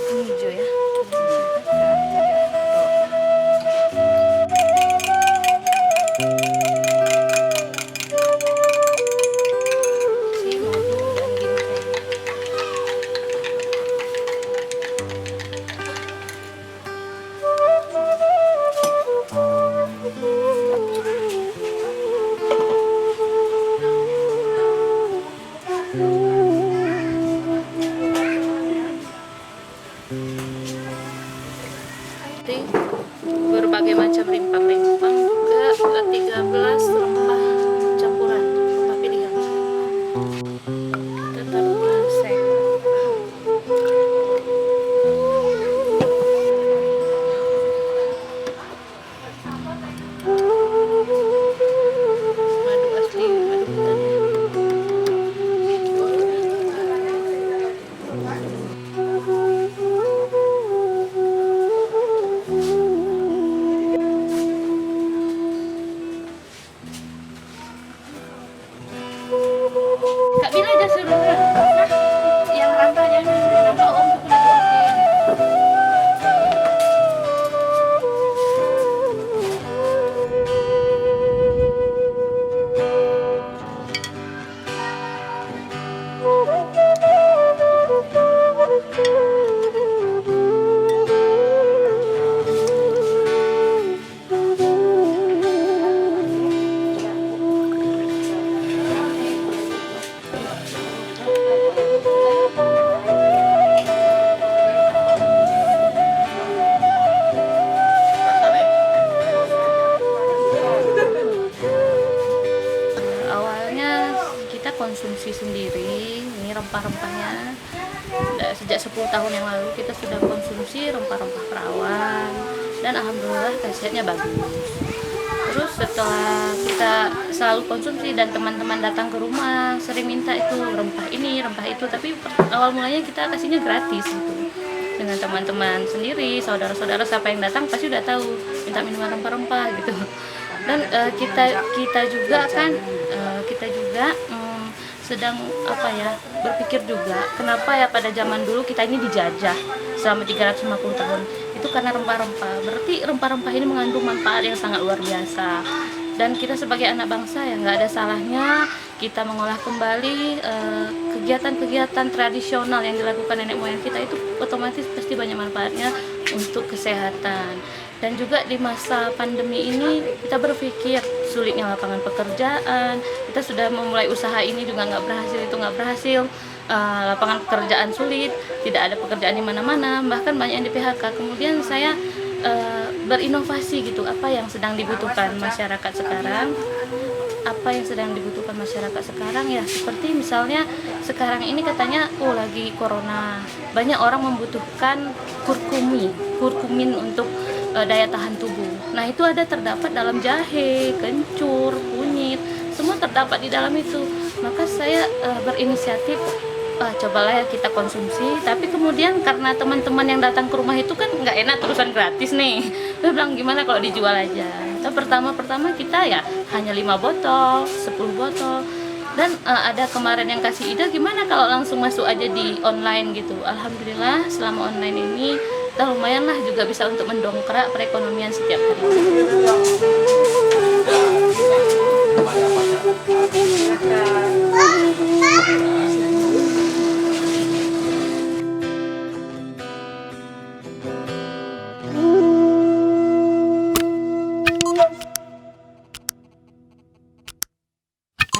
Hijau ya. Berbagai macam rimpang-rimpang juga 13 rempah campuran, rempah pilihan. Kita taruh resep. Madu asli, madu hutan. Kak Bila aja suruh yang rantanya nama Om tuh konsumsi sendiri. Ini rempah-rempahnya sejak 10 tahun yang lalu kita sudah konsumsi rempah-rempah perawan dan alhamdulillah khasiatnya bagus. Terus setelah kita selalu konsumsi dan teman-teman datang ke rumah sering minta itu rempah ini, rempah itu, tapi awal mulanya kita kasihnya gratis gitu. Dengan teman-teman sendiri, saudara-saudara siapa yang datang pasti udah tahu minta minuman rempah-rempah gitu. Dan kita juga sedang berpikir juga kenapa ya pada zaman dulu kita ini dijajah selama 350 tahun. Itu karena rempah-rempah. Berarti rempah-rempah ini mengandung manfaat yang sangat luar biasa. Dan kita sebagai anak bangsa ya nggak ada salahnya kita mengolah kembali kegiatan-kegiatan tradisional yang dilakukan nenek moyang kita, itu otomatis pasti banyak manfaatnya untuk kesehatan. Dan juga di masa pandemi ini kita berpikir sulitnya lapangan pekerjaan, kita sudah memulai usaha ini juga nggak berhasil, lapangan pekerjaan sulit, tidak ada pekerjaan di mana-mana, bahkan banyak yang di PHK. Kemudian saya berinovasi gitu, apa yang sedang dibutuhkan masyarakat sekarang, ya seperti misalnya sekarang ini katanya lagi corona, banyak orang membutuhkan kurkumin untuk daya tahan tubuh. Nah itu terdapat dalam jahe, kencur, kunyit, semua terdapat di dalam itu. Maka saya berinisiatif cobalah ya kita konsumsi. Tapi kemudian karena teman-teman yang datang ke rumah itu kan nggak enak terusan gratis nih, saya bilang gimana kalau dijual aja. Nah, pertama kita ya hanya 5 botol, 10 botol. Dan ada kemarin yang kasih ide gimana kalau langsung masuk aja di online gitu. Alhamdulillah selama online ini lumayan lah juga bisa untuk mendongkrak perekonomian setiap hari.